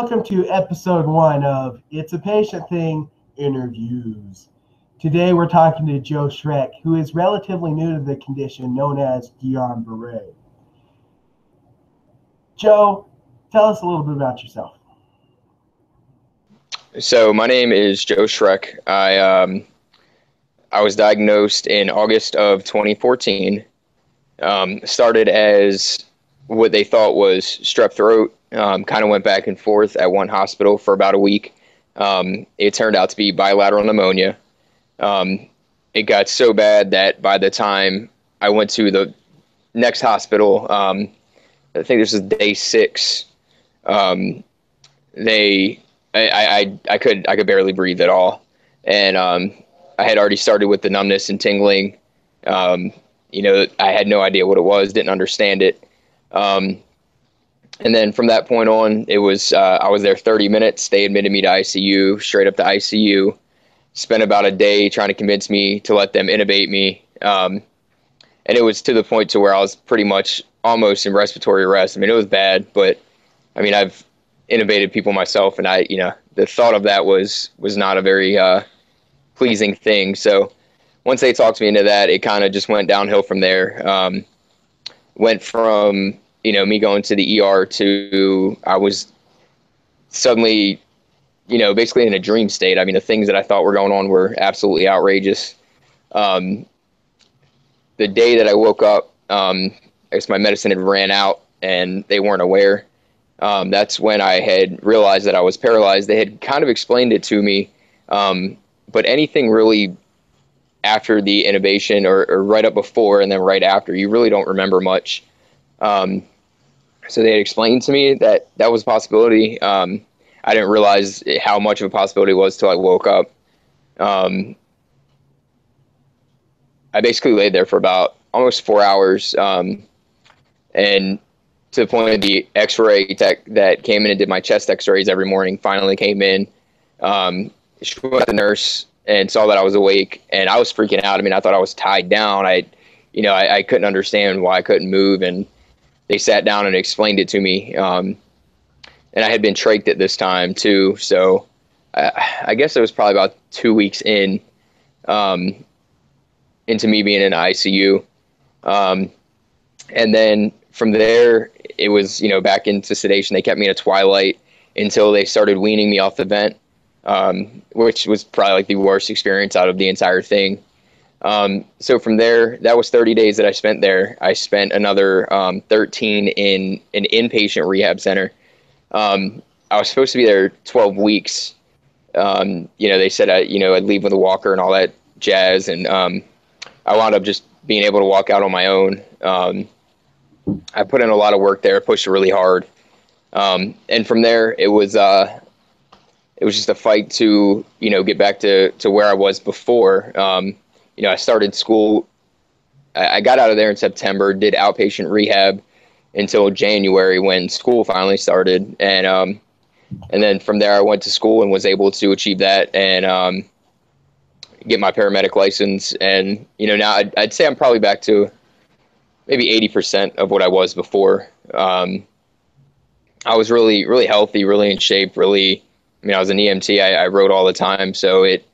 Welcome to episode 1 of It's a Patient Thing Interviews. Today we're talking to Joe Schreck, who is relatively new to the condition known as Guillain-Barré. Joe, tell us a little bit about yourself. So my name is Joe Schreck. I was diagnosed in August of 2014. Started as what they thought was strep throat. Kind of went back and forth at one hospital for about a week. It turned out to be bilateral pneumonia. It got so bad that by the time I went to the next hospital, I think this was day 6. I could barely breathe at all, and I had already started with the numbness and tingling. I had no idea what it was, didn't understand it. And then from that point on, it was I was there 30 minutes. They admitted me to ICU, straight up to ICU. Spent about a day trying to convince me to let them intubate me. And it was to the point to where I was pretty much almost in respiratory arrest. I mean, it was bad, but I mean, I've intubated people myself, and the thought of that was not a very pleasing thing. So once they talked me into that, it kind of just went downhill from there. Went from me going to the ER to I was suddenly basically in a dream state. I mean, the things that I thought were going on were absolutely outrageous. The day that I woke up, I guess my medicine had ran out and they weren't aware. That's when I had realized that I was paralyzed. They had kind of explained it to me, but anything really after the intubation or right up before and then right after, you really don't remember much. So they had explained to me that was a possibility. I didn't realize how much of a possibility it was till I woke up. I basically laid there for about almost 4 hours, and to the point of the x-ray tech that came in and did my chest x-rays every morning finally came in. She went to the nurse and saw that I was awake, and I was freaking out. I mean, I thought I was tied down. I couldn't understand why I couldn't move, and they sat down and explained it to me. And I had been trached at this time too, so I guess it was probably about 2 weeks into me being in ICU. And then from there, it was, back into sedation. They kept me in a twilight until they started weaning me off the vent, which was probably like the worst experience out of the entire thing. So from there, that was 30 days that I spent there. I spent another 13 in an inpatient rehab center. I was supposed to be there 12 weeks. They said I'd leave with a walker and all that jazz, and I wound up just being able to walk out on my own. I put in a lot of work there, pushed really hard. And from there, it was just a fight to, get back to where I was before. I started school. I got out of there in September, did outpatient rehab until January when school finally started. And then from there, I went to school and was able to achieve that and get my paramedic license. And, now I'd say I'm probably back to maybe 80% of what I was before. I was really, really healthy, really in shape, I was an EMT. I rode all the time. So it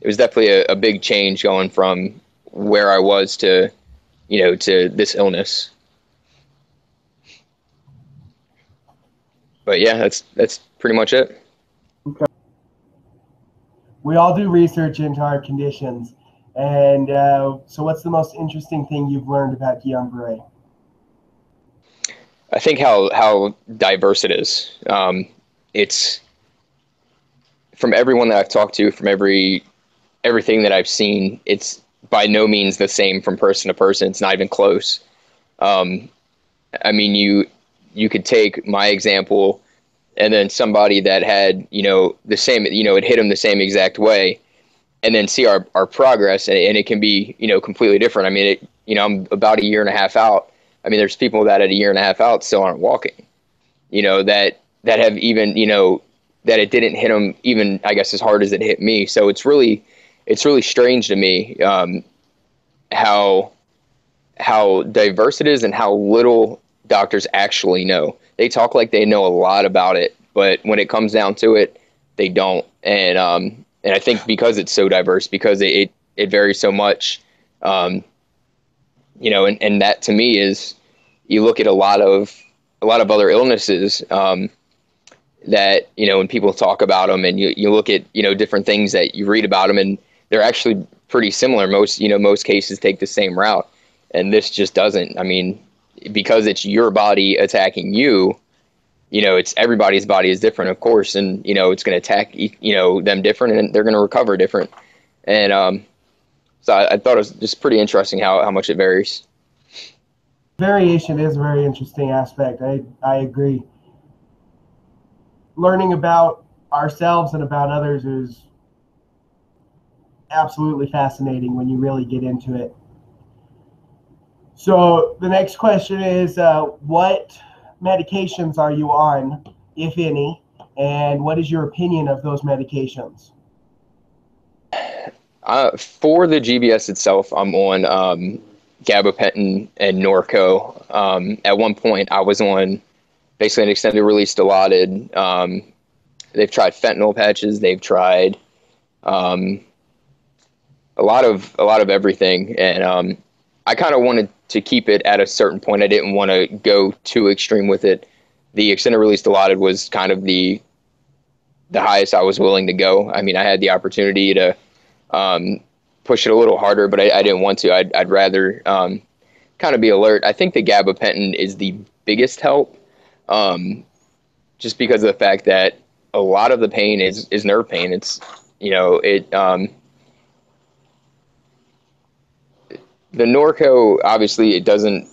was definitely a big change going from where I was to this illness. But yeah, that's pretty much it. Okay. We all do research into our conditions. And so what's the most interesting thing you've learned about Guillain-Barré? I think how diverse it is. It's from everyone that I've talked to, from everything that I've seen, it's by no means the same from person to person. It's not even close. I mean, you could take my example and then somebody that had, the same, it hit them the same exact way, and then see our progress, and it can be, completely different. I mean, I'm about a year and a half out. I mean, there's people that at a year and a half out still aren't walking, that have even, that it didn't hit them even, I guess, as hard as it hit me. So it's really strange to me, how diverse it is and how little doctors actually know. They talk like they know a lot about it, but when it comes down to it, they don't. And I think because it's so diverse, because it varies so much, and that to me is, you look at a lot of other illnesses, that, when people talk about them, and you look at, different things that you read about them, and they're actually pretty similar. Most cases take the same route, and this just doesn't. I mean, because it's your body attacking you, it's everybody's body is different, of course, and it's going to attack them different, and they're going to recover different. And so I thought it was just pretty interesting how much it varies. Variation is a very interesting aspect. I agree. Learning about ourselves and about others is absolutely fascinating when you really get into it. So the next question is, what medications are you on, if any, and what is your opinion of those medications? For the GBS itself, I'm on gabapentin and Norco. At one point, I was on basically an extended release Dilaudid. They've tried fentanyl patches. They've tried a lot of everything, and I kind of wanted to keep it at a certain point. I didn't want to go too extreme with it. The extended release Dilaudid was kind of the highest I was willing to go. I mean, I had the opportunity to push it a little harder, but I didn't want to. I'd rather kind of be alert. I think the gabapentin is the biggest help, just because of the fact that a lot of the pain is nerve pain. It's, the Norco, obviously, it doesn't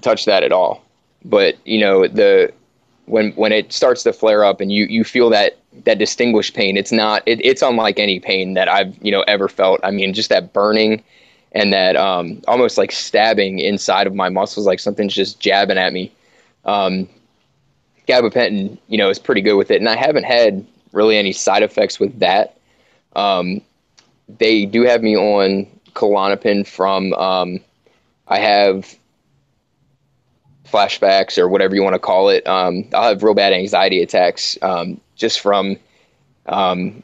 touch that at all. But when it starts to flare up and you feel that distinguished pain, it's unlike any pain that I've ever felt. I mean, just that burning and that almost like stabbing inside of my muscles, like something's just jabbing at me. Gabapentin, is pretty good with it, and I haven't had really any side effects with that. They do have me on Klonopin from, I have flashbacks or whatever you want to call it. I'll have real bad anxiety attacks, just from things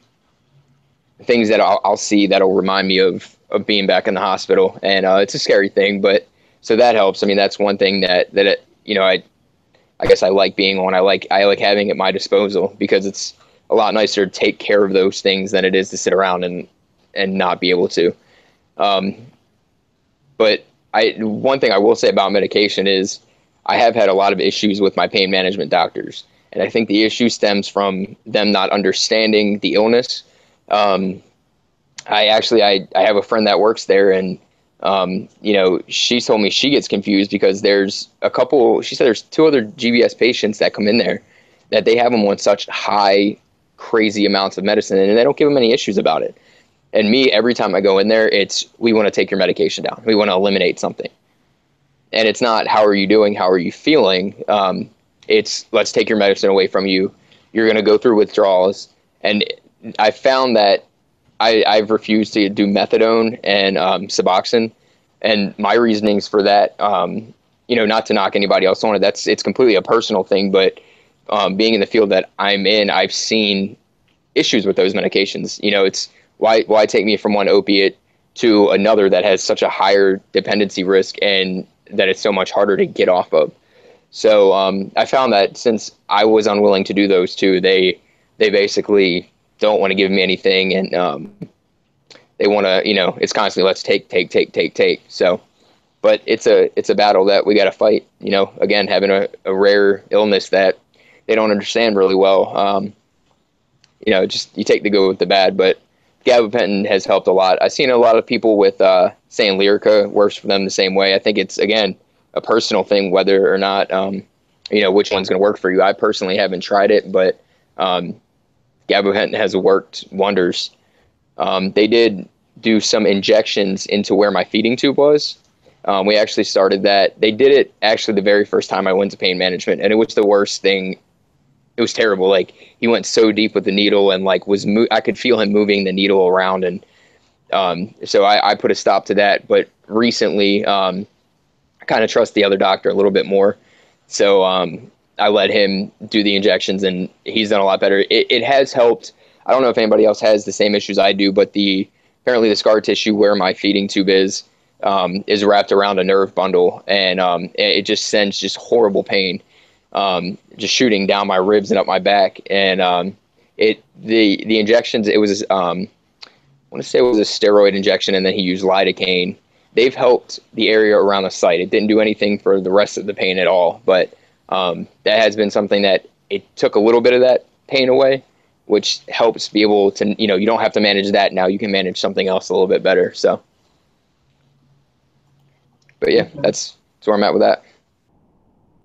that I'll see that'll remind me of being back in the hospital, and it's a scary thing, but so that helps. I mean, that's one thing that I guess I like being on. I like having it at my disposal, because it's a lot nicer to take care of those things than it is to sit around and not be able to. But one thing I will say about medication is I have had a lot of issues with my pain management doctors, and I think the issue stems from them not understanding the illness. I have a friend that works there, and she told me she gets confused because she said there's 2 other GBS patients that come in there that they have them on such high, crazy amounts of medicine, and they don't give them any issues about it. And me, every time I go in there, we want to take your medication down. We want to eliminate something. And it's not, how are you doing? How are you feeling? It's, let's take your medicine away from you. You're going to go through withdrawals. And I found that I've refused to do methadone and Suboxone. And my reasonings for that, not to knock anybody else on it, it's completely a personal thing. But being in the field that I'm in, I've seen issues with those medications. It's, why take me from one opiate to another that has such a higher dependency risk and that it's so much harder to get off of? So I found that since I was unwilling to do those 2, they basically don't want to give me anything, and they want to, it's constantly, let's take. So, but it's a battle that we got to fight. Again, having a rare illness that they don't understand really well. Just you take the good with the bad, but gabapentin has helped a lot. I've seen a lot of people with saying Lyrica works for them the same way. I think it's, again, a personal thing, whether or not, which one's going to work for you. I personally haven't tried it, but gabapentin has worked wonders. They did do some injections into where my feeding tube was. We actually started that. They did it actually the very first time I went to pain management, and it was the worst thing. It was terrible. Like, he went so deep with the needle, and like I could feel him moving the needle around, and so I put a stop to that. But recently, I kind of trust the other doctor a little bit more, So I let him do the injections, and he's done a lot better. It has helped. I don't know if anybody else has the same issues I do, but apparently the scar tissue where my feeding tube is wrapped around a nerve bundle, and it just sends just horrible pain, just shooting down my ribs and up my back. And the injections, it was I want to say it was a steroid injection, and then he used lidocaine. They've helped the area around the site. It didn't do anything for the rest of the pain at all, but that has been something that it took a little bit of that pain away, which helps be able to, you don't have to manage that now. You can manage something else a little bit better. So, but yeah, that's where I'm at with that.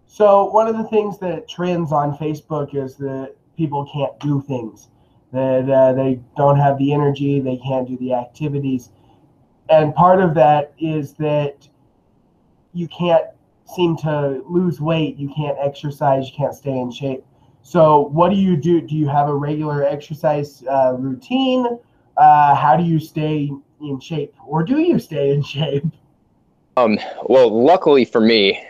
So one of the things that trends on Facebook is that people can't do things, that they don't have the energy, they can't do the activities. And part of that is that you can't seem to lose weight, you can't exercise, you can't stay in shape. So what do you do? Do you have a regular exercise routine? How do you stay in shape, or do you stay in shape? Well, luckily for me,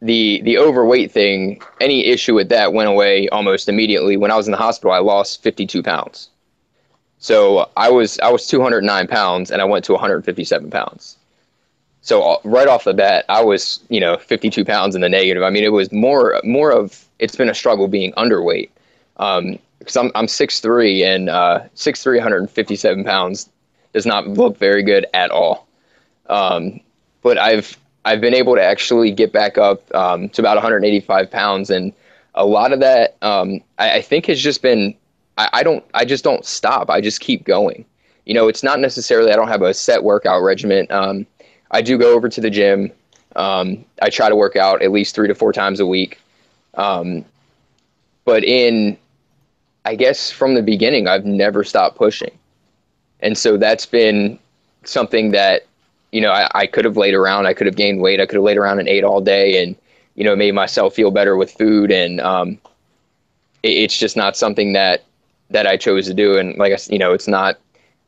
the overweight thing, any issue with that went away almost immediately. When I was in the hospital, I lost 52 pounds. So I was 209 pounds, and I went to 157 pounds. So right off the bat, I was 52 pounds in the negative. I mean, it was more of, it's been a struggle being underweight, because I'm 6'3", and 6'3", 157 pounds does not look very good at all. But I've been able to actually get back up to about 185 pounds, and a lot of that I think has just been, I just don't stop. I just keep going. It's not necessarily, I don't have a set workout regimen. I do go over to the gym. I try to work out at least 3 to 4 times a week. But I guess from the beginning, I've never stopped pushing. And so that's been something that, I could have laid around. I could have gained weight. I could have laid around and ate all day and, made myself feel better with food. And it's just not something that I chose to do. And like I said, it's not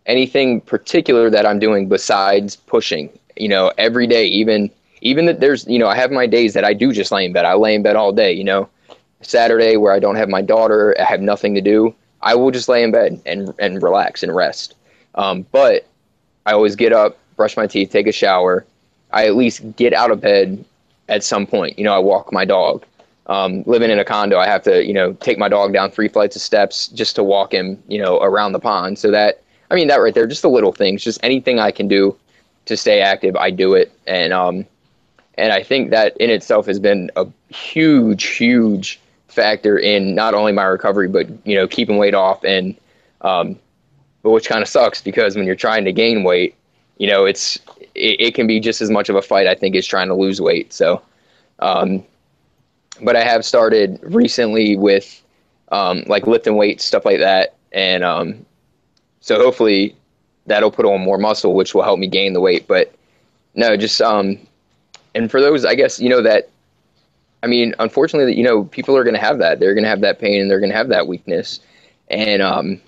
anything particular that I'm doing besides pushing, every day, even that there's, I have my days that I do just lay in bed. I lay in bed all day, Saturday where I don't have my daughter, I have nothing to do. I will just lay in bed and relax and rest. But I always get up, brush my teeth, take a shower. I at least get out of bed at some point. I walk my dog. Living in a condo, I have to, take my dog down 3 flights of steps just to walk him, around the pond. So that right there, just the little things, just anything I can do to stay active, I do it. And I think that in itself has been a huge factor in not only my recovery, but, keeping weight off. And, but which kind of sucks, because when you're trying to gain weight, it can be just as much of a fight, I think, as trying to lose weight. So, but I have started recently with, like lifting weights, stuff like that. And, so hopefully that'll put on more muscle, which will help me gain the weight. But no, just, and for those, I guess, that, unfortunately, people are going to have that. They're going to have that pain, and they're going to have that weakness. And,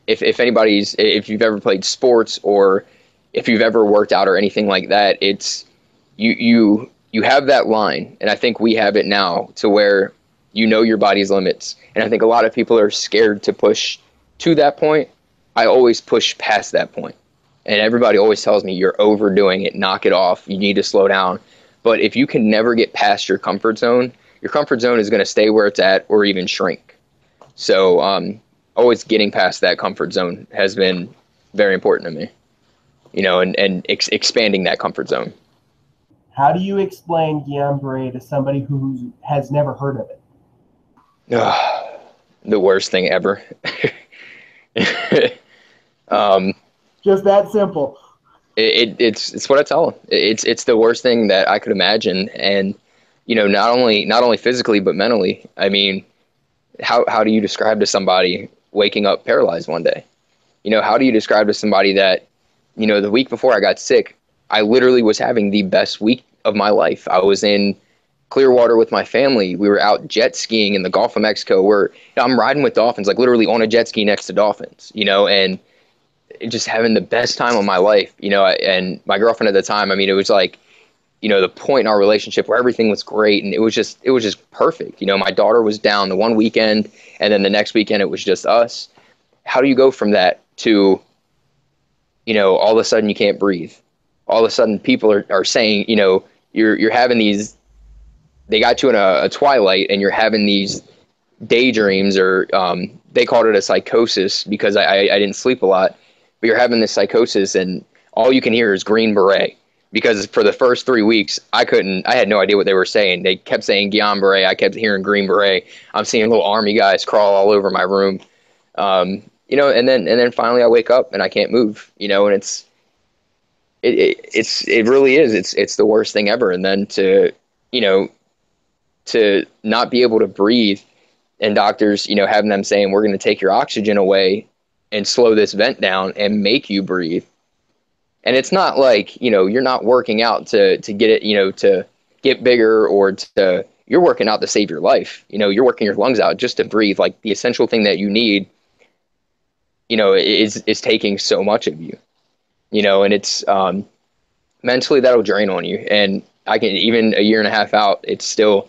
if anybody's, if you've ever played sports, or if you've ever worked out or anything like that, it's, you have that line. And I think we have it now to where your body's limits. And I think a lot of people are scared to push to that point. I always push past that point. And everybody always tells me, you're overdoing it, knock it off, you need to slow down. But if you can never get past your comfort zone is going to stay where it's at, or even shrink. So always getting past that comfort zone has been very important to me, and expanding that comfort zone. How do you explain Guillain-Barré to somebody who has never heard of it? The worst thing ever. Just that simple. It's what I tell them. It's the worst thing that I could imagine. And, not only physically, but mentally. I mean, how do you describe to somebody waking up paralyzed one day? How do you describe to somebody that, the week before I got sick, I literally was having the best week of my life. I was in Clearwater with my family. We were out jet skiing in the Gulf of Mexico, where I'm riding with dolphins, like literally on a jet ski next to dolphins, and just having the best time of my life, and my girlfriend at the time, it was like, the point in our relationship where everything was great and it was just perfect. My daughter was down the one weekend, and then the next weekend it was just us. How do you go from that to, all of a sudden you can't breathe? All of a sudden people are saying, you're having these, they got you in a twilight and you're having these daydreams, or they called it a psychosis because I didn't sleep a lot, but you're having this psychosis and all you can hear is Green Beret. Because for the first 3 weeks, I had no idea what they were saying. They kept saying Guillain Barre. I kept hearing Green Beret. I'm seeing little army guys crawl all over my room. And then finally I wake up and I can't move, and it really is. It's the worst thing ever. And then to not be able to breathe, and doctors, having them saying, we're going to take your oxygen away and slow this vent down and make you breathe. And it's not like, you're not working out to get it, to get bigger, or you're working out to save your life. You're working your lungs out just to breathe. Like the essential thing that you need, is taking so much of you, and it's, mentally that'll drain on you. And I can, even a year and a half out, it's still,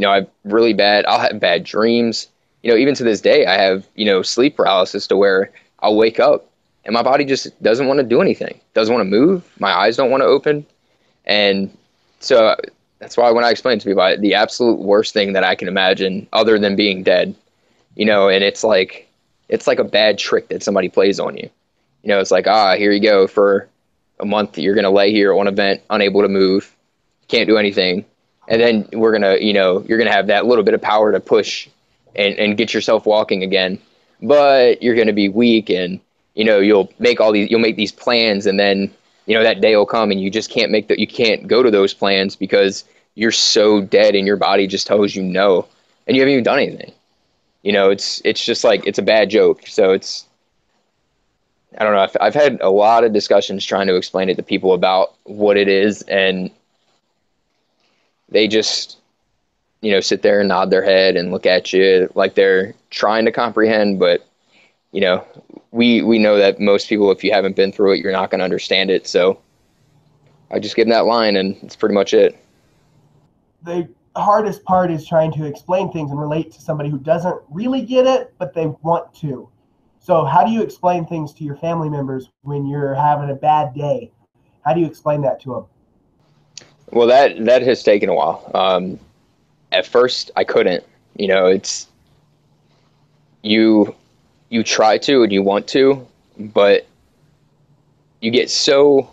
I'll have bad dreams. Even to this day, I have, sleep paralysis to where I'll wake up and my body just doesn't want to do anything, doesn't want to move. My eyes don't want to open. And so that's why when I explain to people, the absolute worst thing that I can imagine other than being dead, and it's like a bad trick that somebody plays on you. It's like, here you go, for a month, you're going to lay here on a vent, unable to move, can't do anything. And then we're going to, you're going to have that little bit of power to push and get yourself walking again. But you're going to be weak, and, you'll make these plans, and then, that day will come and you just can't you can't go to those plans because you're so dead and your body just tells you no, and you haven't even done anything. It's just like, it's a bad joke. So I don't know. I've had a lot of discussions trying to explain it to people about what it is, and they just, sit there and nod their head and look at you like they're trying to comprehend. But, we know that most people, if you haven't been through it, you're not going to understand it. So I just give them that line, and it's pretty much it. The hardest part is trying to explain things and relate to somebody who doesn't really get it, but they want to. So how do you explain things to your family members when you're having a bad day? How do you explain that to them? Well, that has taken a while. At first I couldn't, it's, you try to and you want to, but you get so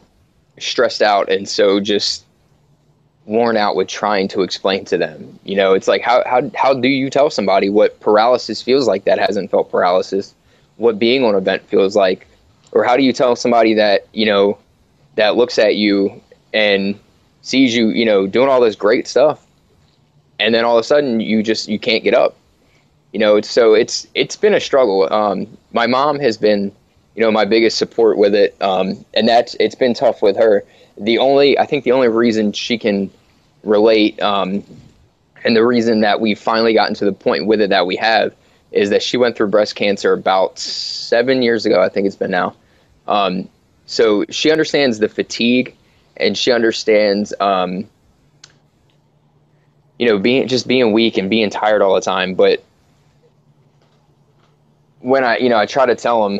stressed out and so just worn out with trying to explain to them. It's like, how do you tell somebody what paralysis feels like that hasn't felt paralysis, what being on a vent feels like? Or how do you tell somebody that, that looks at you and sees you, doing all this great stuff, and then all of a sudden you can't get up? So it's been a struggle. My mom has been, my biggest support with it. And it's been tough with her. I think the only reason she can relate, and the reason that we've finally gotten to the point with it that we have, is that she went through breast cancer about 7 years ago. I think it's been now. So she understands the fatigue, and she understands, being weak and being tired all the time. But when I try to tell them,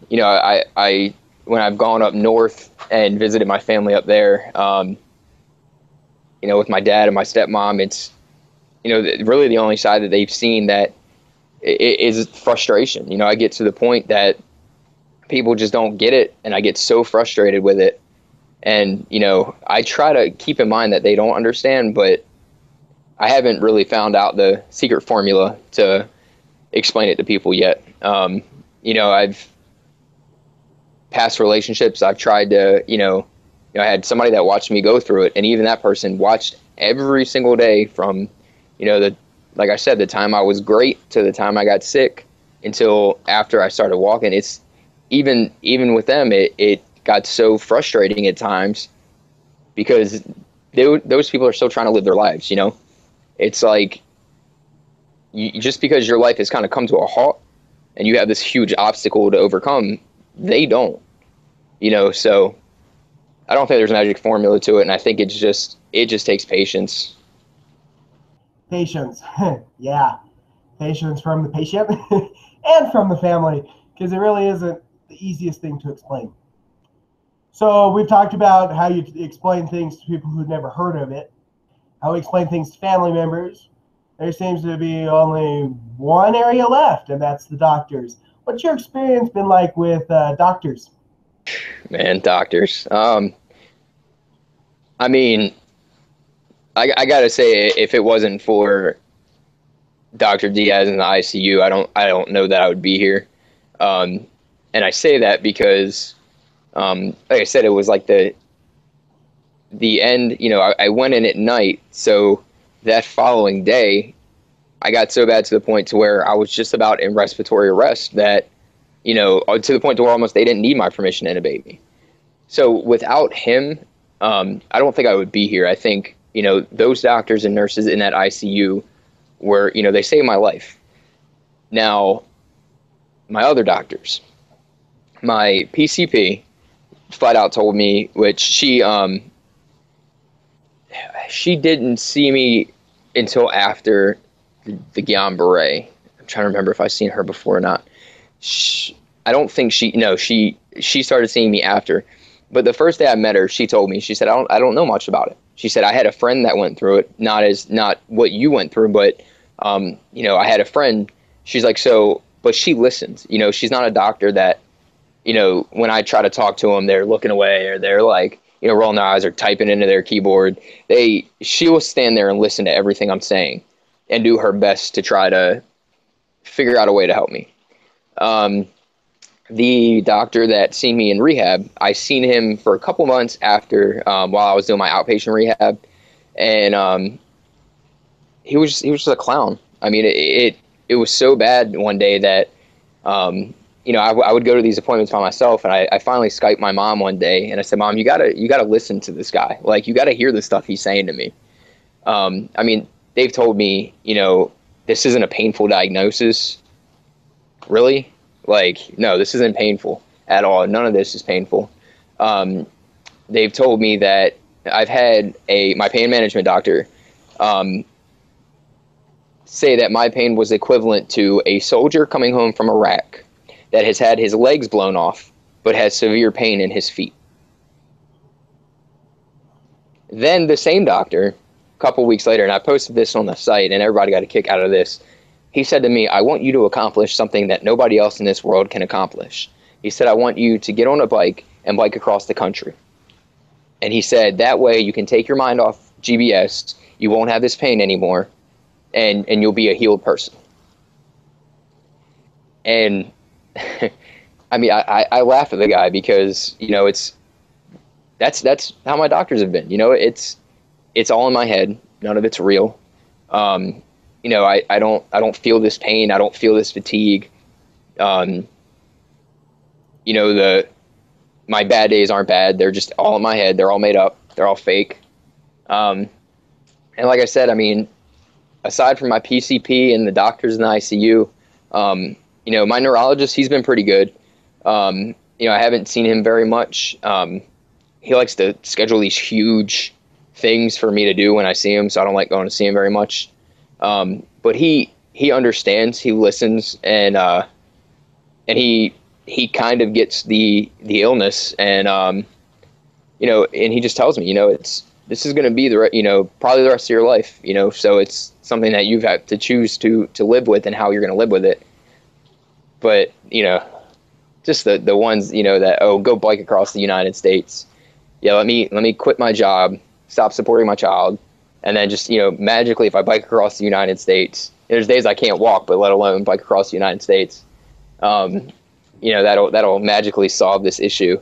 I when I've gone up north and visited my family up there, with my dad and my stepmom, it's, really the only side that they've seen that is frustration. I get to the point that people just don't get it, and I get so frustrated with it. And, I try to keep in mind that they don't understand, but I haven't really found out the secret formula to explain it to people yet. I've past relationships, I've tried to, I had somebody that watched me go through it, and even that person watched every single day from, like I said, the time I was great to the time I got sick until after I started walking. It's even with them, it got so frustrating at times because those people are still trying to live their lives. It's like, just because your life has kind of come to a halt and you have this huge obstacle to overcome, they don't, so I don't think there's a magic formula to it, and I think it just takes patience. Patience. Yeah. Patience from the patient and from the family, because it really isn't the easiest thing to explain. So we've talked about how you explain things to people who've never heard of it, how we explain things to family members. There seems to be only one area left, and that's the doctors. What's your experience been like with doctors? Man, doctors. I mean, I gotta say, if it wasn't for Dr. Diaz in the ICU, I don't know that I would be here. Um, and I say that because, like I said, it was like the end. You know, I went in at night, so that following day, I got so bad to the point to where I was just about in respiratory arrest that, you know, to the point to where almost they didn't need my permission to intubate me. So without him, I don't think I would be here. I think, you know, those doctors and nurses in that ICU were, you know, they saved my life. Now, my other doctors, my PCP flat out told me, which she didn't see me until after the Guillain-Barré. I'm trying to remember if I've seen her before or not. I don't think she started seeing me after. But the first day I met her, she told me, she said, I don't know much about it. She said, I had a friend that went through it, not what you went through, but, you know, I had a friend. She's like, so, but she listens. You know, she's not a doctor that, you know, when I try to talk to them, they're looking away or they're like, you know, rolling their eyes or typing into their keyboard. She will stand there and listen to everything I'm saying and do her best to try to figure out a way to help me. The doctor that seen me in rehab, I seen him for a couple months after, while I was doing my outpatient rehab, and he was just a clown. I mean, it was so bad one day that, you know, I would go to these appointments by myself, and I finally Skyped my mom one day, and I said, Mom, you gotta listen to this guy. Like, you gotta hear the stuff he's saying to me. I mean, they've told me, you know, this isn't a painful diagnosis. Really? Like, no, this isn't painful at all. None of this is painful. They've told me that I've had my pain management doctor say that my pain was equivalent to a soldier coming home from Iraq that has had his legs blown off but has severe pain in his feet. Then the same doctor, a couple weeks later, and I posted this on the site, and everybody got a kick out of this. He said to me, I want you to accomplish something that nobody else in this world can accomplish. He said, I want you to get on a bike and bike across the country. And he said, that way you can take your mind off GBS, you won't have this pain anymore, and you'll be a healed person. And I mean, I laugh at the guy because, you know, that's how my doctors have been. You know, it's all in my head. None of it's real. You know, I don't feel this pain. I don't feel this fatigue. You know, my bad days aren't bad. They're just all in my head. They're all made up. They're all fake. And like I said, I mean, aside from my PCP and the doctors in the ICU, you know, my neurologist, he's been pretty good. You know, I haven't seen him very much. He likes to schedule these huge things for me to do when I see him, so I don't like going to see him very much. But he understands, he listens, and he kind of gets the illness, and you know, and he just tells me, you know, this is going to be you know, probably the rest of your life, you know, so it's something that you've had to choose to live with and how you're going to live with it. But, you know, just the ones, you know, that, oh, go bike across the United States. Yeah, let me quit my job, stop supporting my child, and then just, you know, magically, if I bike across the United States, there's days I can't walk, but let alone bike across the United States. You know, that'll magically solve this issue.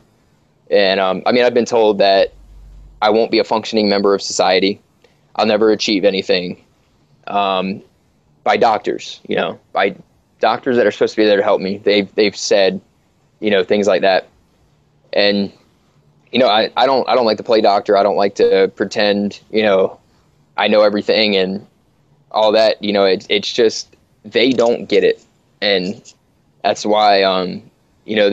And I mean, I've been told that I won't be a functioning member of society. I'll never achieve anything. By doctors, you know, by doctors that are supposed to be there to help me. They've said, you know, things like that. And, you know, I don't like to play doctor. I don't like to pretend, you know, I know everything and all that. You know, it's just, they don't get it. And that's why, you know,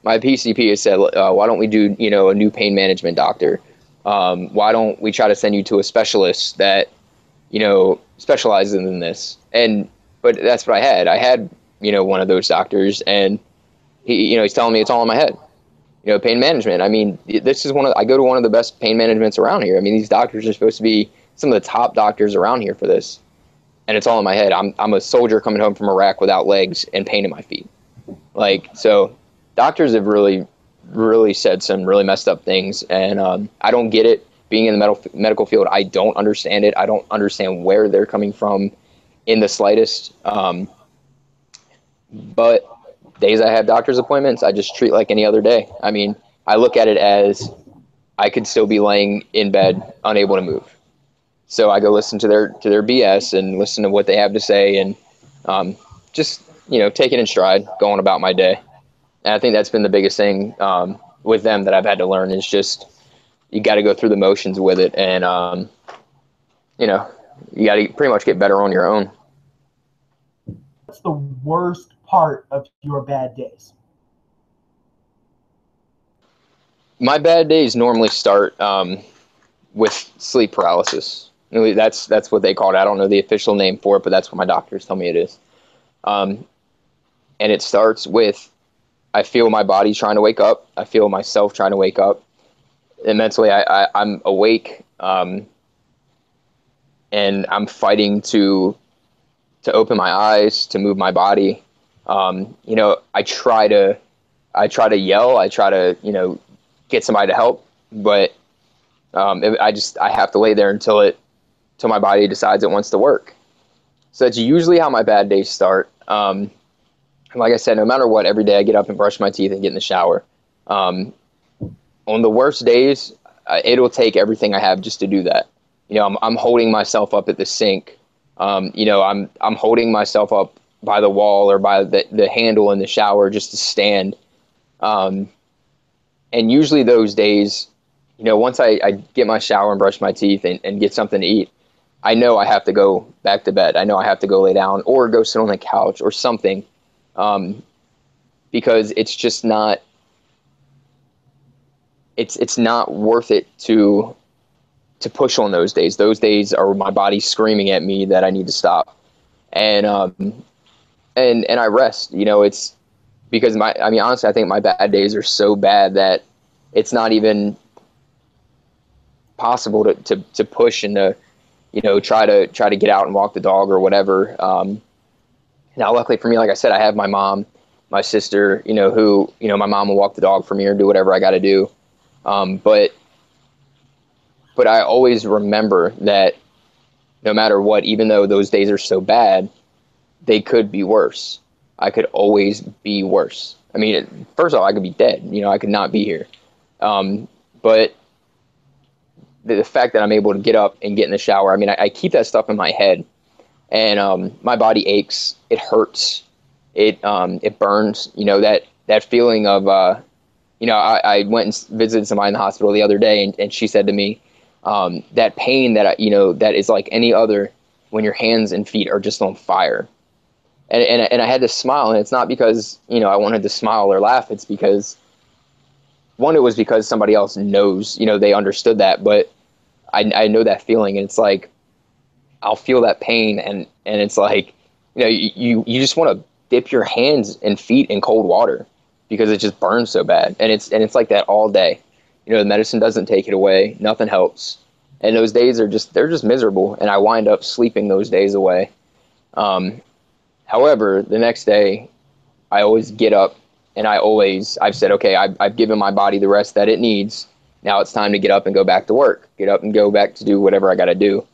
my PCP has said, why don't we do, a new pain management doctor? Why don't we try to send you to a specialist that, specializes in this? But that's what I had. I had, one of those doctors, and he's telling me it's all in my head. Pain management. I mean, this is I go to one of the best pain managements around here. I mean, these doctors are supposed to be some of the top doctors around here for this. And it's all in my head. I'm a soldier coming home from Iraq without legs and pain in my feet. So doctors have really, really said some really messed up things. And I don't get it. Being in the medical field, I don't understand it. I don't understand where they're coming from in the slightest. But days I have doctor's appointments, I just treat like any other day. I mean, I look at it as I could still be laying in bed, unable to move. So I go listen to their BS and listen to what they have to say, and just take it in stride, going about my day. And I think that's been the biggest thing with them that I've had to learn is just you got to go through the motions with it, and you got to pretty much get better on your own. What's the worst part of your bad days? My bad days normally start with sleep paralysis. That's what they call it. I don't know the official name for it, but that's what my doctors tell me it is. And it starts with I feel my body trying to wake up. I feel myself trying to wake up. And mentally, I'm awake, and I'm fighting to open my eyes, to move my body. I try to yell. I try to get somebody to help, but I have to lay there until my body decides it wants to work. So that's usually how my bad days start. Like I said, no matter what, every day I get up and brush my teeth and get in the shower. On the worst days, it'll take everything I have just to do that. I'm holding myself up at the sink. I'm holding myself up by the wall or by the handle in the shower just to stand. And usually those days, once I get my shower and brush my teeth and get something to eat, I know I have to go back to bed. I know I have to go lay down or go sit on the couch or something, because it's just not, it's not worth it to push on those days. Those days are my body screaming at me that I need to stop. And I rest, it's because honestly, I think my bad days are so bad that it's not even possible to push and to, try to get out and walk the dog or whatever. Now, luckily for me, like I said, I have my mom, my sister, who, my mom will walk the dog for me or do whatever I got to do. But I always remember that no matter what, even though those days are so bad, they could be worse. I could always be worse. I mean, first of all, I could be dead. I could not be here. But the fact that I'm able to get up and get in the shower, I keep that stuff in my head, and my body aches. It hurts. It burns. That feeling of, I went and visited somebody in the hospital the other day, and she said to me, that pain that that is like any other when your hands and feet are just on fire. And I had to smile, and it's not because, I wanted to smile or laugh. It's because, one, it was because somebody else knows, they understood that, but I know that feeling, and it's like, I'll feel that pain, and it's like, you just want to dip your hands and feet in cold water because it just burns so bad. And it's like that all day. The medicine doesn't take it away. Nothing helps. And those days they're just miserable. And I wind up sleeping those days away. However, the next day I always get up, and I've said, okay, I've given my body the rest that it needs. Now it's time to get up and go back to work, get up and go back to do whatever I got to do.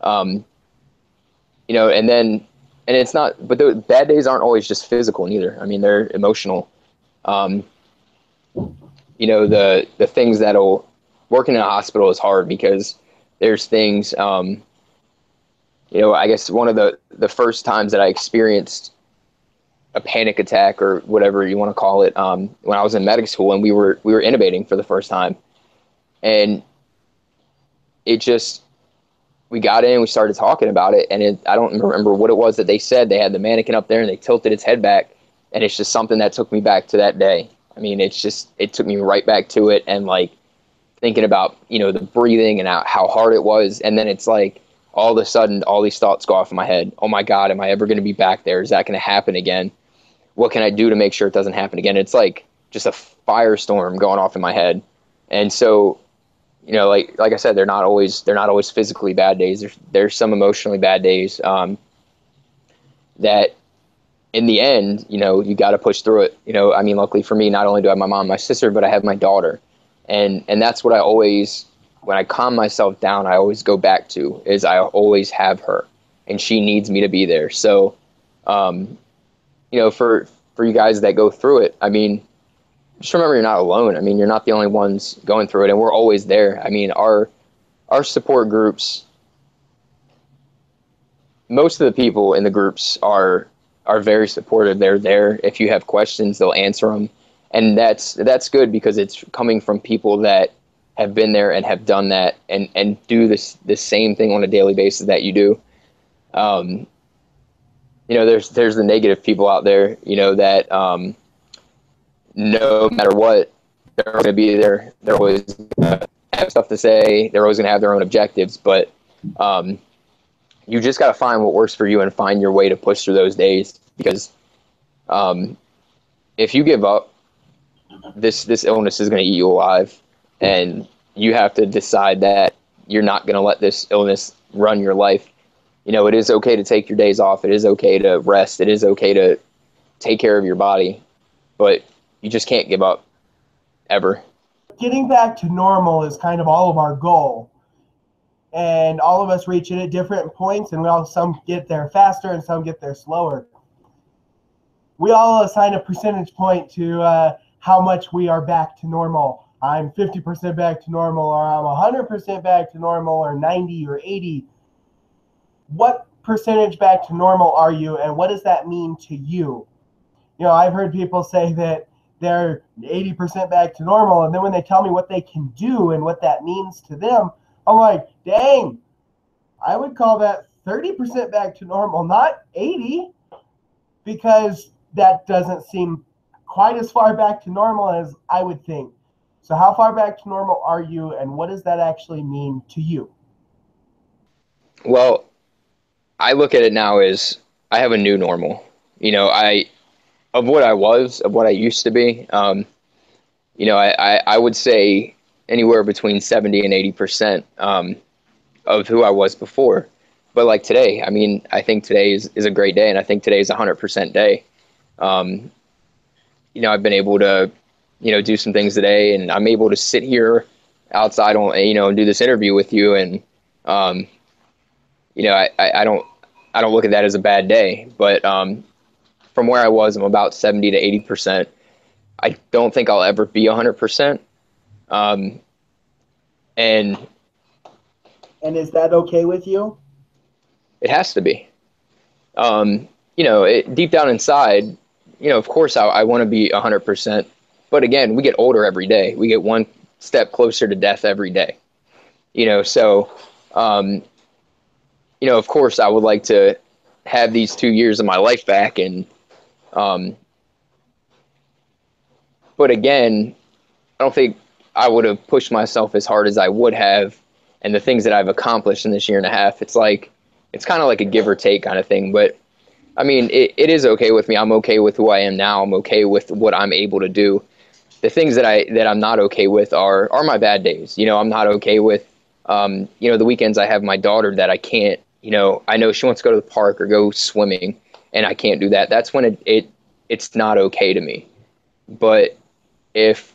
And it's not, but the bad days aren't always just physical neither. They're emotional. The things that'll working in a hospital is hard because there's things, I guess one of the first times that I experienced a panic attack or whatever you want to call it, when I was in medical school and we were intubating for the first time, and we got in, we started talking about it, and I don't remember what it was that they said. They had the mannequin up there and they tilted its head back, and it's just something that took me back to that day. I mean, it took me right back to it, and like thinking about, the breathing and how hard it was. And then it's like, all of a sudden, all these thoughts go off in my head. Oh my God, am I ever going to be back there? Is that going to happen again? What can I do to make sure it doesn't happen again? It's like just a firestorm going off in my head. And so, like I said, they're not always physically bad days. There's some emotionally bad days, that in the end, you got to push through it. I mean, luckily for me, not only do I have my mom, and my sister, but I have my daughter. And that's what I always, when I calm myself down, I always go back to, is I always have her, and she needs me to be there. So, for you guys that go through it, I mean, just remember you're not alone. I mean, you're not the only ones going through it, and we're always there. I mean, our support groups, most of the people in the groups are very supportive. They're there. If you have questions, they'll answer them. And that's good, because it's coming from people that have been there and have done that, and do the same thing on a daily basis that you do. There's the negative people out there, that no matter what, they're going to be there. They're always going to have stuff to say. They're always going to have their own objectives. But you just got to find what works for you and find your way to push through those days. Because if you give up, this illness is going to eat you alive, and you have to decide that you're not going to let this illness run your life. It is okay to take your days off. It is okay to rest. It is okay to take care of your body, but you just can't give up ever. Getting back to normal is kind of all of our goal, and all of us reach it at different points, and some get there faster and some get there slower. We all assign a percentage point to how much we are back to normal. I'm 50% back to normal, or I'm 100% back to normal, or 90 or 80. What percentage back to normal are you, and what does that mean to you? I've heard people say that they're 80% back to normal, and then when they tell me what they can do and what that means to them, I'm like, dang, I would call that 30% back to normal, not 80, because that doesn't seem quite as far back to normal as I would think. So how far back to normal are you, and what does that actually mean to you? Well, I look at it now as I have a new normal. Of what I used to be, I would say anywhere between 70 and 80% of who I was before. But like today, I mean, I think today is a great day, and I think today is a 100% day. I've been able to, do some things today, and I'm able to sit here outside and do this interview with you. And, I don't look at that as a bad day, but, from where I was, I'm about 70 to 80%. I don't think I'll ever be 100%. And is that okay with you? It has to be. Deep down inside, of course I want to be 100%. But again, we get older every day. We get one step closer to death every day. So, of course I would like to have these 2 years of my life back. And, but again, I don't think I would have pushed myself as hard as I would have. And the things that I've accomplished in this year and a half, it's kind of like a give or take kind of thing. But I mean, it is okay with me. I'm okay with who I am now. I'm okay with what I'm able to do. The things that I'm not okay with are my bad days. I'm not okay with, the weekends I have my daughter that I can't, I know she wants to go to the park or go swimming, and I can't do that. That's when it's not okay to me. But if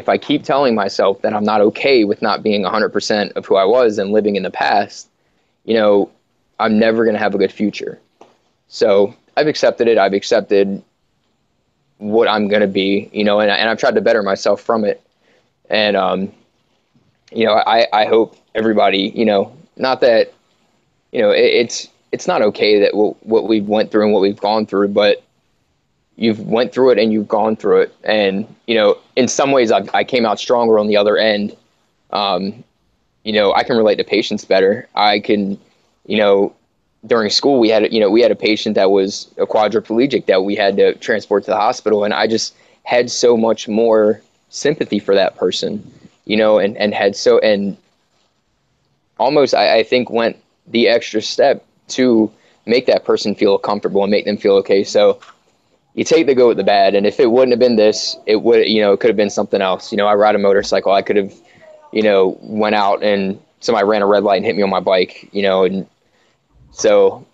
I keep telling myself that I'm not okay with not being 100% of who I was and living in the past, I'm never going to have a good future. So I've accepted it. I've accepted what I'm going to be, and I've tried to better myself from it. And, I hope everybody, not that, it's not okay that what we've went through and what we've gone through, but you've went through it and you've gone through it. And, in some ways I came out stronger on the other end. I can relate to patients better. I can, during school we had a patient that was a quadriplegic that we had to transport to the hospital. And I just had so much more sympathy for that person, and had and almost, I think, went the extra step to make that person feel comfortable and make them feel okay. So you take the good with the bad, and if it wouldn't have been this, it would, it could have been something else. I ride a motorcycle. I could have, went out and somebody ran a red light and hit me on my bike, and so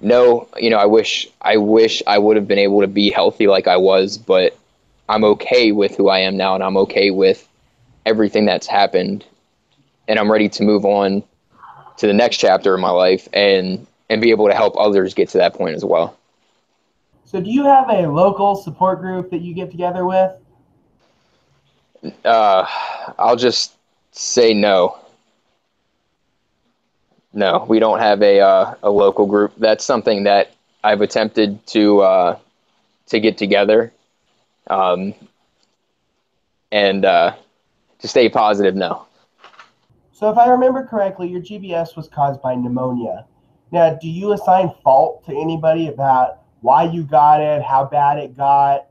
no, I wish I would have been able to be healthy like I was, but I'm okay with who I am now, and I'm okay with everything that's happened, and I'm ready to move on to the next chapter of my life and be able to help others get to that point as well. So do you have a local support group that you get together with? I'll just say no. No, we don't have a local group. That's something that I've attempted to get together, and to stay positive. No. So if I remember correctly, your GBS was caused by pneumonia. Now, do you assign fault to anybody about why you got it, how bad it got,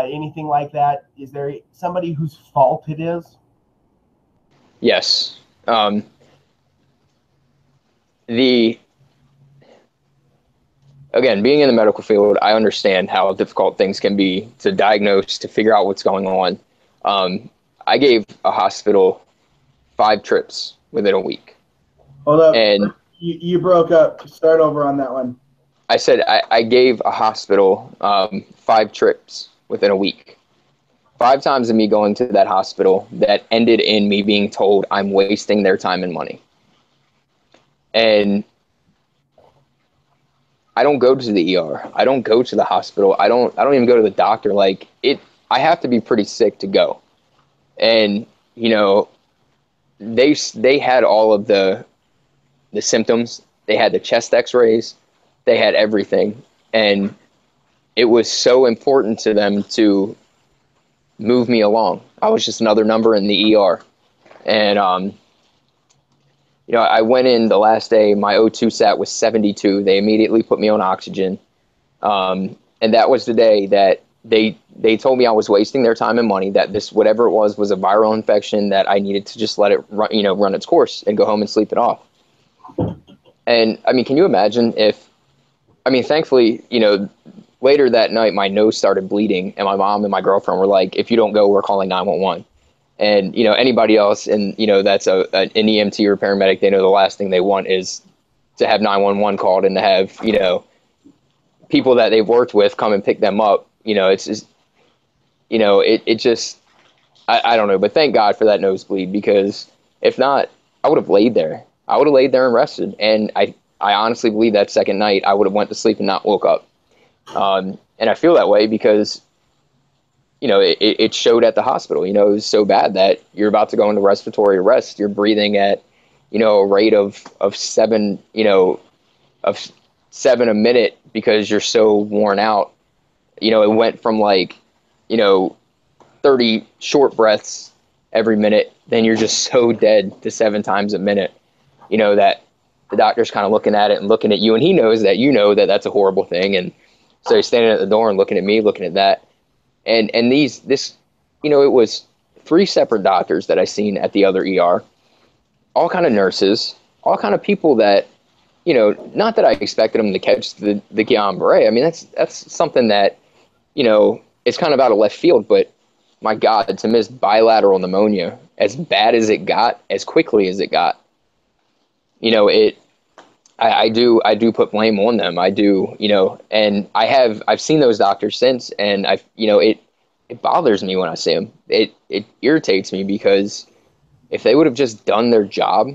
anything like that? Is there somebody whose fault it is? Yes. The Again, being in the medical field, I understand how difficult things can be to diagnose, to figure out what's going on. I gave a hospital 5 trips within a week. Hold up. And you broke up. Start over on that one. I said I gave a hospital 5 trips within a week. 5 times of me going to that hospital that ended in me being told I'm wasting their time and money. And I don't go to the ER. I don't go to the hospital. I don't even go to the doctor. Like I have to be pretty sick to go. And they had all of the symptoms. They had the chest X-rays. They had everything, and it was so important to them to move me along. I was just another number in the ER, and I went in the last day. My O2 sat was 72. They immediately put me on oxygen, and that was the day that they told me I was wasting their time and money. That this, whatever it was a viral infection. That I needed to just let it run its course and go home and sleep it off. And I mean, can you imagine if? I mean, thankfully, later that night, my nose started bleeding, and my mom and my girlfriend were like, "If you don't go, we're calling 911." And anybody else, and that's an EMT or paramedic, they know the last thing they want is to have 911 called and to have people that they've worked with come and pick them up. It's just it just I don't know, but thank God for that nosebleed, because if not, I would have laid there. I would have laid there and rested, and I honestly believe that second night I would have went to sleep and not woke up. And I feel that way because it showed at the hospital. It was so bad that you're about to go into respiratory arrest. You're breathing at, a rate of 7, of 7 a minute because you're so worn out. It went from 30 short breaths every minute. Then you're just so dead to 7 times a minute, that the doctor's kind of looking at it and looking at you. And he knows that, that that's a horrible thing. And so he's standing at the door and looking at me, looking at that. And it was 3 separate doctors that I seen at the other ER, all kind of nurses, all kind of people that, not that I expected them to catch the Guillain-Barré. I mean, that's something that, it's kind of out of left field, but my God, to miss bilateral pneumonia as bad as it got, as quickly as it got, I do put blame on them. I do, and I've seen those doctors since, and it bothers me when I see them. It irritates me because if they would have just done their job,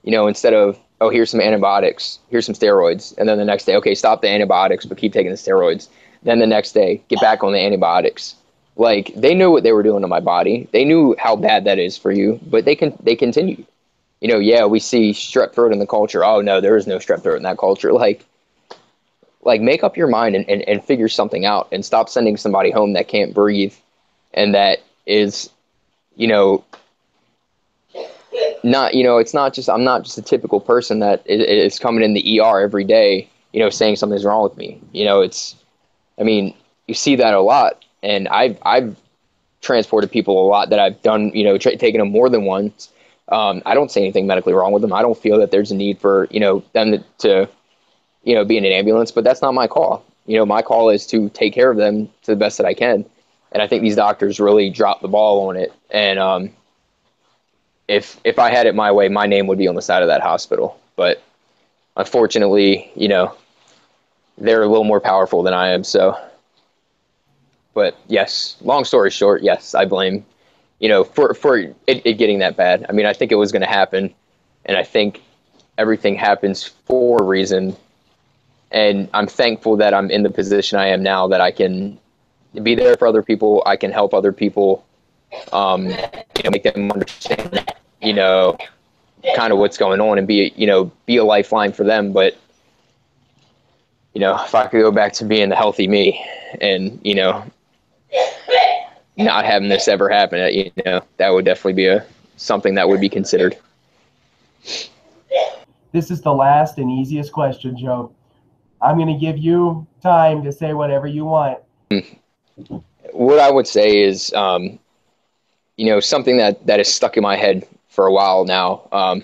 instead of, oh, here's some antibiotics, here's some steroids, and then the next day, okay, stop the antibiotics, but keep taking the steroids. Then the next day, get back on the antibiotics. Like, they knew what they were doing to my body. They knew how bad that is for you, but they continued. Yeah, we see strep throat in the culture. Oh no, there is no strep throat in that culture. Like make up your mind and figure something out, and stop sending somebody home that can't breathe and that is, not, it's not just, I'm not just a typical person that is coming in the ER every day, saying something's wrong with me. I mean, you see that a lot. And I've transported people a lot that I've done, taken them more than once. I don't see anything medically wrong with them. I don't feel that there's a need for, them to be in an ambulance, but that's not my call. My call is to take care of them to the best that I can. And I think these doctors really dropped the ball on it. And if I had it my way, my name would be on the side of that hospital. But unfortunately, they're a little more powerful than I am. So, but yes, long story short, yes, I blame, for it getting that bad. I mean, I think it was going to happen, and I think everything happens for a reason. And I'm thankful that I'm in the position I am now, that I can be there for other people. I can help other people, make them understand, kind of what's going on, and be a lifeline for them. But, if I could go back to being the healthy me and, not having this ever happen, that would definitely be something that would be considered. This is the last and easiest question, Joe. I'm going to give you time to say whatever you want. What I would say is, something that is stuck in my head for a while now.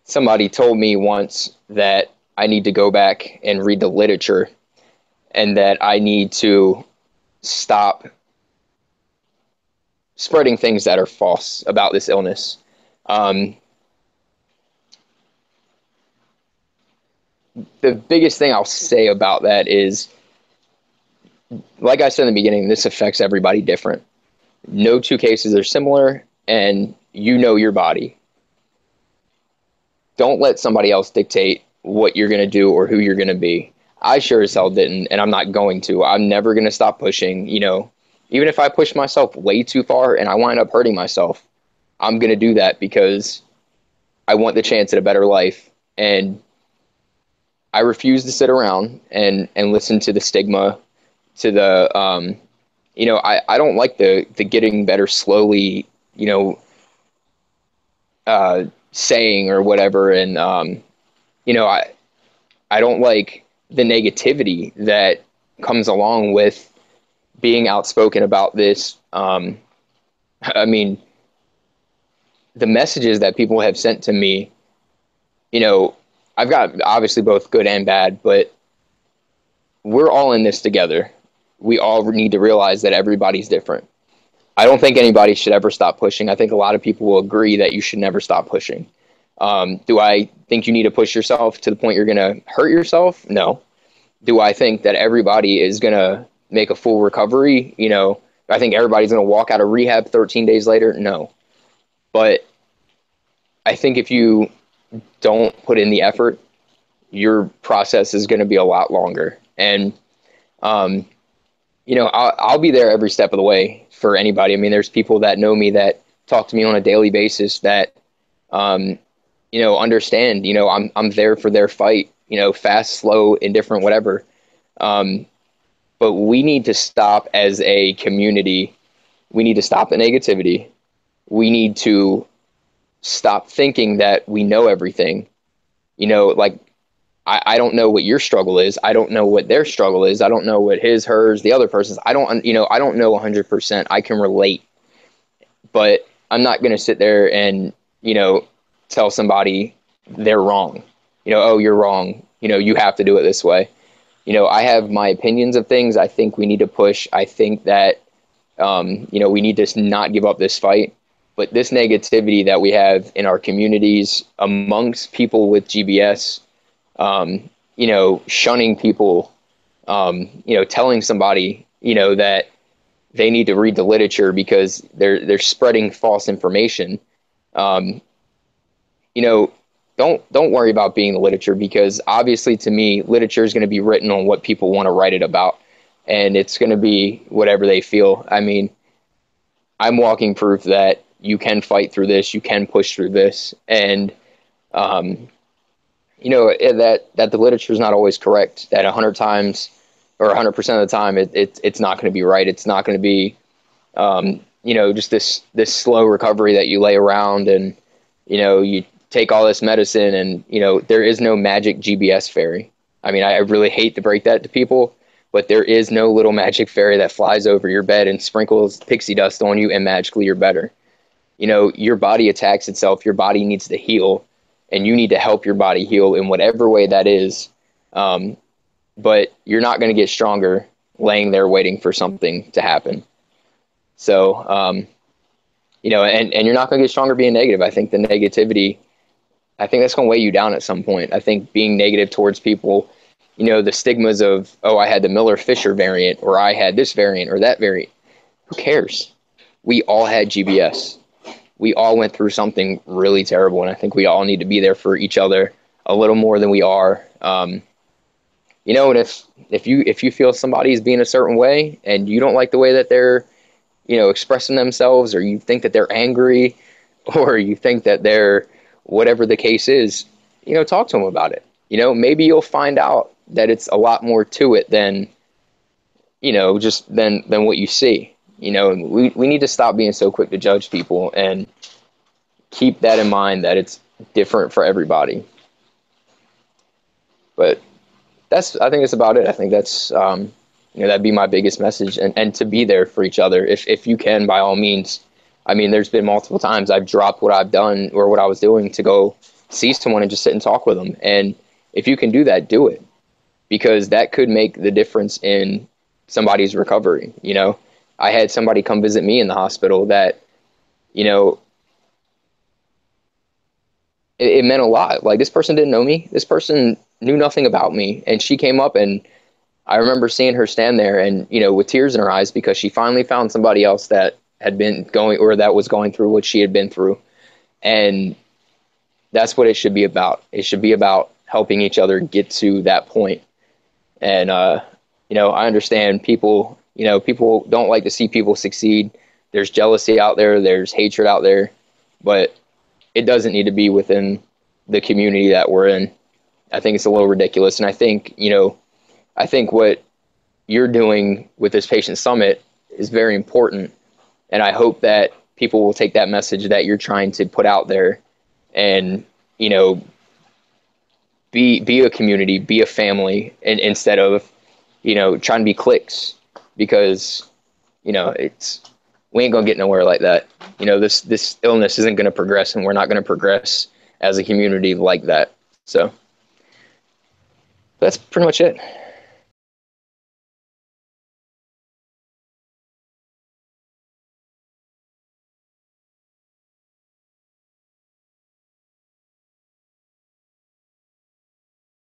Somebody told me once that I need to go back and read the literature, and that I need to stop spreading things that are false about this illness. The biggest thing I'll say about that is, like I said in the beginning, this affects everybody different. No two cases are similar, and your body. Don't let somebody else dictate what you're going to do or who you're going to be. I sure as hell didn't, and I'm not going to. I'm never going to stop pushing. Even if I push myself way too far and I wind up hurting myself, I'm going to do that because I want the chance at a better life. And I refuse to sit around and listen to the stigma, to the, I don't like the getting better slowly, saying or whatever. And, I don't like the negativity that comes along with being outspoken about this. I mean, the messages that people have sent to me, I've got obviously both good and bad, but we're all in this together. We all need to realize that everybody's different. I don't think anybody should ever stop pushing. I think a lot of people will agree that you should never stop pushing. Do I think you need to push yourself to the point you're going to hurt yourself? No. Do I think that everybody is going to make a full recovery? I think everybody's going to walk out of rehab 13 days later? No. But I think if you don't put in the effort, your process is going to be a lot longer. And, I'll be there every step of the way for anybody. I mean, there's people that know me that talk to me on a daily basis that, understand, I'm there for their fight, fast, slow, indifferent, whatever. But we need to stop as a community. We need to stop the negativity. We need to stop thinking that we know everything. I don't know what your struggle is. I don't know what their struggle is. I don't know what his, hers, the other person's. I don't know 100%. I can relate, but I'm not going to sit there and, tell somebody they're wrong. Oh, you're wrong. You have to do it this way. I have my opinions of things. I think we need to push. I think that, we need to not give up this fight. But this negativity that we have in our communities amongst people with GBS, shunning people, telling somebody, that they need to read the literature because they're spreading false information. Don't worry about being the literature, because obviously to me, literature is going to be written on what people want to write it about, and it's going to be whatever they feel. I mean, I'm walking proof that you can fight through this, you can push through this, and that the literature is not always correct. That 100 times or 100% of the time, it's not going to be right. It's not going to be, just this slow recovery that you lay around, and you take all this medicine, and there is no magic GBS fairy. I mean, I really hate to break that to people, but there is no little magic fairy that flies over your bed and sprinkles pixie dust on you and magically you're better. You know, your body attacks itself. Your body needs to heal, and you need to help your body heal in whatever way that is. But you're not going to get stronger laying there waiting for something to happen. So, you know, and you're not going to get stronger being negative. I think the negativity, I think that's going to weigh you down at some point. I think being negative towards people, you know, the stigmas of, oh, I had the Miller-Fisher variant, or I had this variant or that variant. Who cares? We all had GBS. We all went through something really terrible, and I think we all need to be there for each other a little more than we are. You know, and if you feel somebody is being a certain way and you don't like the way that they're, you know, expressing themselves, or you think that they're angry, or you think that they're whatever the case is, you know, talk to them about it. You know, maybe you'll find out that it's a lot more to it than, you know, just than what you see. You know, we need to stop being so quick to judge people and keep that in mind, that it's different for everybody. But I think that's about it. I think that's, you know, that'd be my biggest message, and to be there for each other. If you can, by all means. I mean, there's been multiple times I've dropped what I've done or what I was doing to go see someone and just sit and talk with them. And if you can do that, do it, because that could make the difference in somebody's recovery. You know, I had somebody come visit me in the hospital that, you know, it meant a lot. Like, this person didn't know me. This person knew nothing about me. And she came up, and I remember seeing her stand there and, you know, with tears in her eyes, because she finally found somebody else that had been going, or that was going through what she had been through. And that's what it should be about. It should be about helping each other get to that point. And, you know, I understand people, you know, people don't like to see people succeed. There's jealousy out there. There's hatred out there, but it doesn't need to be within the community that we're in. I think it's a little ridiculous. And I think, you know, I think what you're doing with this patient summit is very important. And I hope that people will take that message that you're trying to put out there and, you know, be a community, be a family, and instead of, you know, trying to be cliques, because, you know, we ain't gonna get nowhere like that. You know, this illness isn't gonna progress, and we're not gonna progress as a community like that. So that's pretty much it.